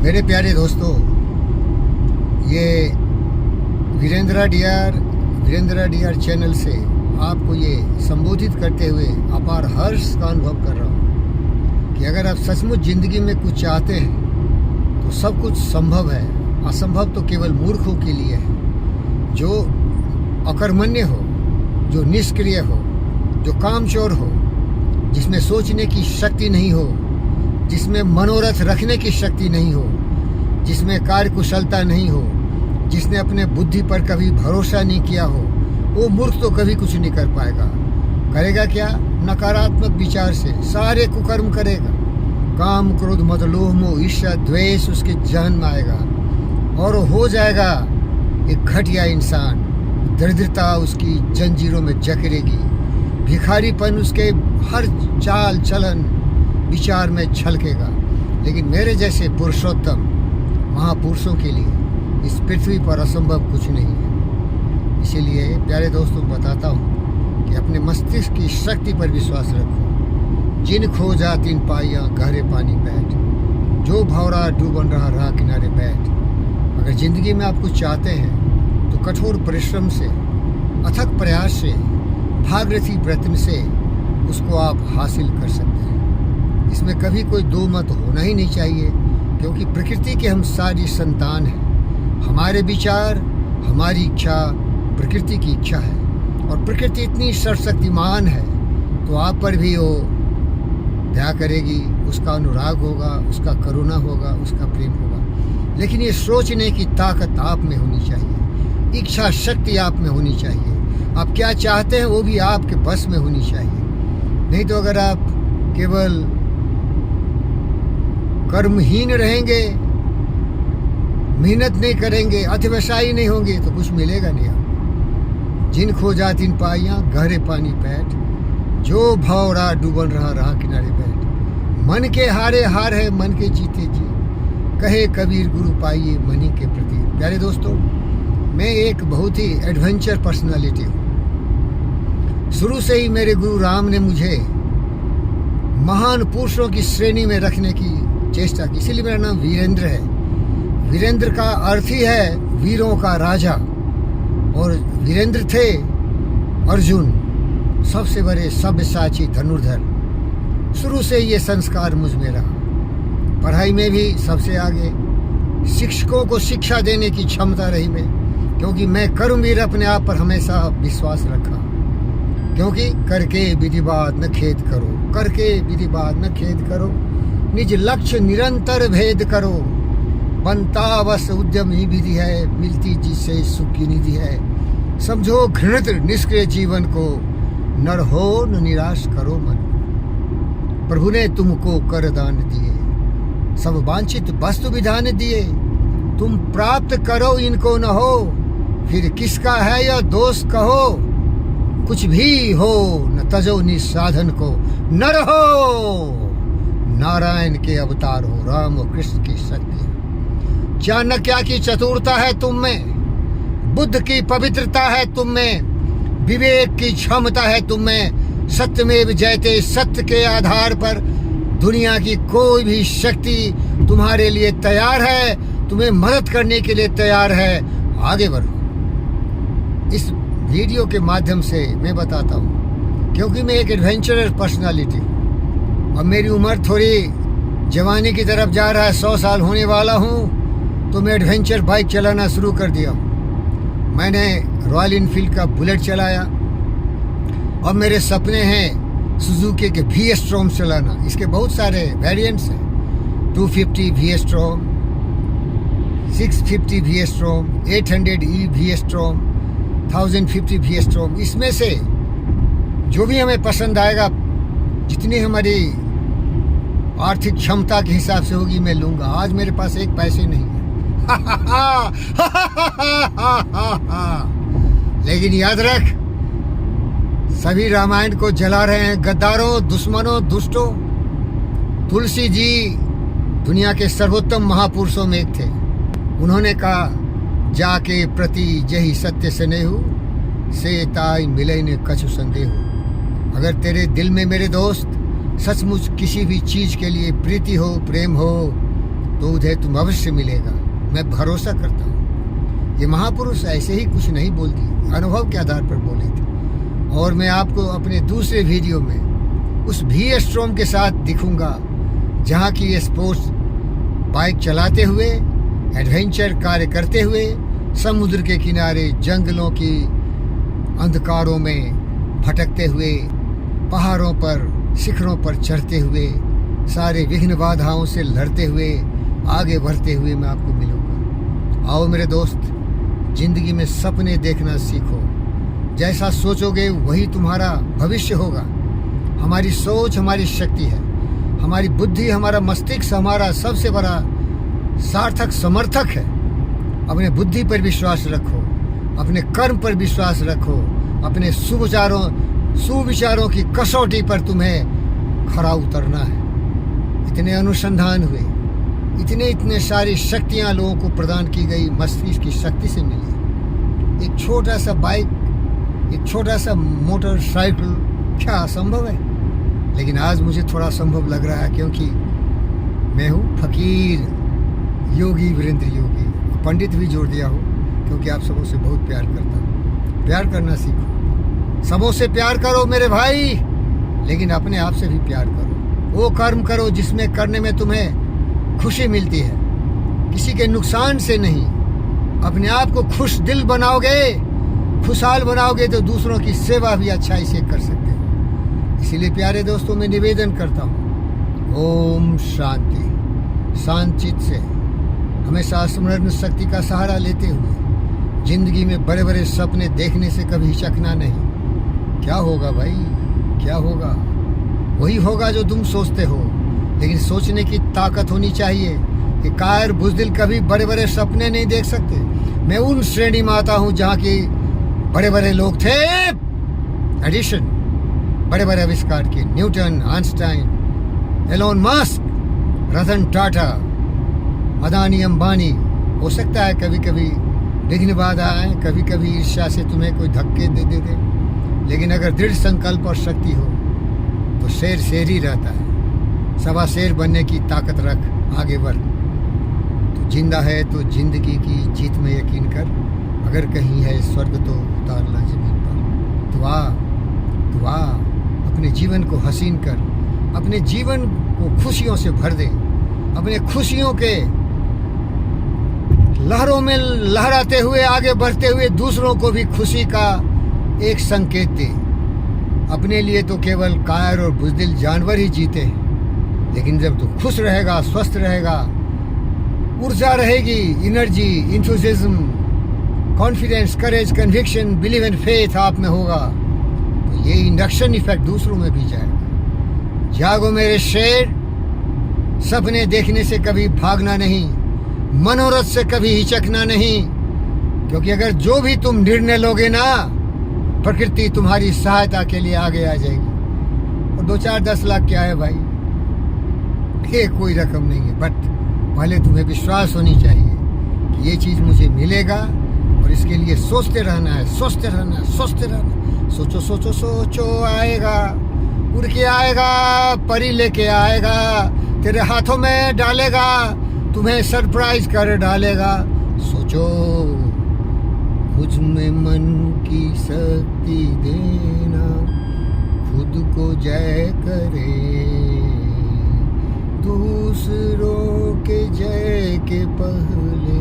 मेरे प्यारे दोस्तों, ये वीरेंद्र डीआर चैनल से आपको ये संबोधित करते हुए अपार हर्ष का अनुभव कर रहा हूँ कि अगर आप सचमुच ज़िंदगी में कुछ चाहते हैं तो सब कुछ संभव है। असंभव तो केवल मूर्खों के लिए है, जो अकर्मण्य हो, जो निष्क्रिय हो, जो कामचोर हो, जिसमें सोचने की शक्ति नहीं हो, जिसमें मनोरथ रखने की शक्ति नहीं हो, जिसमें कार्यकुशलता नहीं हो, जिसने अपने बुद्धि पर कभी भरोसा नहीं किया हो, वो मूर्ख तो कभी कुछ नहीं कर पाएगा। करेगा क्या? नकारात्मक विचार से सारे कुकर्म करेगा। काम, क्रोध, मद, लोभ, मोह, ईर्ष्या, द्वेष उसके जहन में आएगा और हो जाएगा एक घटिया इंसान। दरिद्रता उसकी जंजीरों में जकड़ेगी, भिखारीपन उसके हर चाल चलन विचार में छलकेगा। लेकिन मेरे जैसे पुरुषोत्तम महापुरुषों के लिए इस पृथ्वी पर असंभव कुछ नहीं है। इसीलिए प्यारे दोस्तों बताता हूँ कि अपने मस्तिष्क की शक्ति पर विश्वास रखो। जिन खो जा तिन पाइयाँ गहरे पानी बैठ, जो भौरा डूबन रहा किनारे बैठ। अगर ज़िंदगी में आप कुछ चाहते हैं तो कठोर परिश्रम से, अथक प्रयास से, भागीरथी प्रयत्न से उसको आप हासिल कर सकते हैं। इसमें कभी कोई दो मत होना ही नहीं चाहिए, क्योंकि प्रकृति के हम सारी संतान हैं। हमारे विचार, हमारी इच्छा प्रकृति की इच्छा है, और प्रकृति इतनी सर्वशक्तिमान है तो आप पर भी वो दया करेगी, उसका अनुराग होगा, उसका करुणा होगा, उसका प्रेम होगा। लेकिन ये सोचने की ताकत आप में होनी चाहिए, इच्छा शक्ति आप में होनी चाहिए। आप क्या चाहते हैं वो भी आपके बस में होनी चाहिए। नहीं तो अगर आप केवल कर्महीन रहेंगे, मेहनत नहीं करेंगे, अतिव्यवसायी नहीं होंगे तो कुछ मिलेगा नहीं। आप जिन खो जा तिन पाइयाँ गहरे पानी बैठ, जो भौरा डूबन रहा किनारे बैठ। मन के हारे हार है, मन के जीते जी, कहे कबीर गुरु पाइये मनी के प्रति। प्यारे दोस्तों, मैं एक बहुत ही एडवेंचर पर्सनालिटी हूँ। शुरू से ही मेरे गुरु राम ने मुझे महान पुरुषों की श्रेणी में रखने की चेष्टा की, इसीलिए मेरा नाम वीरेंद्र है। वीरेंद्र का अर्थ ही है वीरों का राजा, और वीरेंद्र थे अर्जुन, सबसे बड़े सब्यसाची धनुर्धर। शुरू से ये संस्कार मुझ में रहा। पढ़ाई में भी सबसे आगे, शिक्षकों को शिक्षा देने की क्षमता रही मैं, क्योंकि मैं कर्मवीर अपने आप पर हमेशा विश्वास रखा। क्योंकि करके विधिवाद न खेद करो, करके विधिवाद न खेद करो, निज लक्ष्य निरंतर भेद करो। बनता बस उद्यम ही विधि है, मिलती जिससे सुख की निधि है। समझो घृणित निष्क्रिय जीवन को, नर हो न निराश करो मन। प्रभु ने तुमको कर दान दिए, सब वांछित वस्तु विधान दिए। तुम प्राप्त करो इनको न हो, फिर किसका है यह दोष कहो। कुछ भी हो न तजो निसाधन को, न रहो नारायण के अवतार हो, राम और कृष्ण की शक्ति। चाणक्य की चतुरता है तुम में, बुद्ध की पवित्रता है तुम में, विवेक की क्षमता है तुम में। सत्यमेव जयते, सत्य के आधार पर दुनिया की कोई भी शक्ति तुम्हारे लिए तैयार है, तुम्हें मदद करने के लिए तैयार है। आगे बढ़ो। इस वीडियो के माध्यम से मैं बताता हूँ, क्योंकि मैं एक एडवेंचरस पर्सनालिटी हूँ और मेरी उम्र थोड़ी जवानी की तरफ जा रहा है, 100 साल होने वाला हूँ, तो मैं एडवेंचर बाइक चलाना शुरू कर दिया हूँ। मैंने रॉयल इनफील्ड का बुलेट चलाया, और मेरे सपने हैं सुजुकी के वी-स्ट्रॉम चलाना। इसके बहुत सारे वेरिएंट्स हैं, 250 we-storm, 650 we-storm, 800E we-storm, 1050 we-storm. इसमें से जो भी हमें पसंद आएगा, जितनी हमारी आर्थिक क्षमता के हिसाब से होगी, मैं लूँगा। आज मेरे पास एक पैसे नहीं है लेकिन याद रख, सभी रामायण को जला रहे हैं गद्दारों, दुश्मनों, दुष्टों। तुलसी जी दुनिया के सर्वोत्तम महापुरुषों में एक थे। उन्होंने कहा, जाके प्रति जही सत्य से नहीं हो, से ताई मिले ने कछु संदेह हो। अगर तेरे दिल में मेरे दोस्त सचमुच किसी भी चीज़ के लिए प्रीति हो, प्रेम हो, तो उधर तुम अवश्य मिलेगा, मैं भरोसा करता हूँ। ये महापुरुष ऐसे ही कुछ नहीं बोल दिए, अनुभव के आधार पर बोले थे। और मैं आपको अपने दूसरे वीडियो में उस भी स्ट्रॉम के साथ दिखूंगा जहाँ की ये स्पोर्ट्स बाइक चलाते हुए, एडवेंचर कार्य करते हुए, समुद्र के किनारे जंगलों की अंधकारों में भटकते हुए, पहाड़ों पर शिखरों पर चढ़ते हुए, सारे विघ्न बाधाओं से लड़ते हुए, आगे बढ़ते हुए मैं आपको मिलूंगा। आओ मेरे दोस्त, जिंदगी में सपने देखना सीखो। जैसा सोचोगे वही तुम्हारा भविष्य होगा। हमारी सोच हमारी शक्ति है, हमारी बुद्धि, हमारा मस्तिष्क हमारा सबसे बड़ा सार्थक समर्थक है। अपने बुद्धि पर विश्वास रखो, अपने कर्म पर विश्वास रखो, अपने सुविचारों की कसौटी पर तुम्हें खरा उतरना है। इतने अनुसंधान हुए, इतने सारी शक्तियां लोगों को प्रदान की गई, मस्तिष्क की शक्ति से मिली। एक छोटा सा बाइक, एक छोटा सा मोटरसाइकिल क्या असंभव है? लेकिन आज मुझे थोड़ा संभव लग रहा है, क्योंकि मैं हूँ फकीर योगी वीरेंद्र योगी। पंडित भी जोड़ दिया हो, क्योंकि आप सबों से बहुत प्यार करता हूँ। प्यार करना सीखो, सबों से प्यार करो मेरे भाई, लेकिन अपने आप से भी प्यार करो। वो कर्म करो जिसमें करने में तुम्हें खुशी मिलती है, किसी के नुकसान से नहीं। अपने आप को खुश दिल बनाओगे, खुशहाल बनाओगे, तो दूसरों की सेवा भी अच्छाई से कर सकते हो। इसीलिए प्यारे दोस्तों, मैं निवेदन करता हूँ, ओम शांति। शांत से हमेशा स्मरण शक्ति का सहारा लेते हुए जिंदगी में बड़े बड़े सपने देखने से कभी हिचकना नहीं। क्या होगा भाई, क्या होगा? वही होगा जो तुम सोचते हो, लेकिन सोचने की ताकत होनी चाहिए। कि कायर बुज़दिल कभी बड़े बड़े सपने नहीं देख सकते। मैं उन श्रेणी में आता हूँ जहाँ की बड़े बड़े लोग थे, एडिशन, बड़े बड़े आविष्कार किए, Newton, Einstein, Elon Musk, Ratan Tata, Adani, Ambani. हो सकता है कभी कभी विघ्न बाधा आए, कभी कभी ईर्ष्या से तुम्हें कोई धक्के दे दे, लेकिन अगर दृढ़ संकल्प और शक्ति हो तो शेर शेर ही रहता है। सवा शेर बनने की ताकत रख, आगे बढ़। तो जिंदा है तो जिंदगी की जीत में यकीन कर, अगर कहीं है स्वर्ग तो उतारना जमीन पर। दुआ अपने जीवन को हसीन कर, अपने जीवन को खुशियों से भर दे, अपने खुशियों के लहरों में लहराते हुए, आगे बढ़ते हुए दूसरों को भी खुशी का एक संकेत दे। अपने लिए तो केवल कायर और बुज़दिल जानवर ही जीते हैं, लेकिन जब तू खुश रहेगा, स्वस्थ रहेगा, ऊर्जा रहेगी, energy, enthusiasm, confidence, courage, conviction, believe and faith आप में होगा, तो ये इंडक्शन इफेक्ट दूसरों में भी जाएगा। जागो मेरे शेर, सपने देखने से कभी भागना नहीं, मनोरथ से कभी हिचकना नहीं, क्योंकि अगर जो भी तुम निर्णय लोगे ना, प्रकृति तुम्हारी सहायता के लिए आगे आ जाएगी। और 2-4-10 लाख क्या है भाई, ये कोई रकम नहीं है। बट पहले तुम्हें विश्वास होनी चाहिए कि ये चीज़ मुझे मिलेगा, और इसके लिए सोचते रहना है, सोचते रहना है, सोचते रहना। सोचो सोचो सोचो, आएगा, उड़ के आएगा, परी लेके आएगा, तेरे हाथों में डालेगा, तुम्हें सरप्राइज कर डालेगा। सोचो, मुझ में मन की शक्ति देना, खुद को जय करे, दूसरों के जय के पहले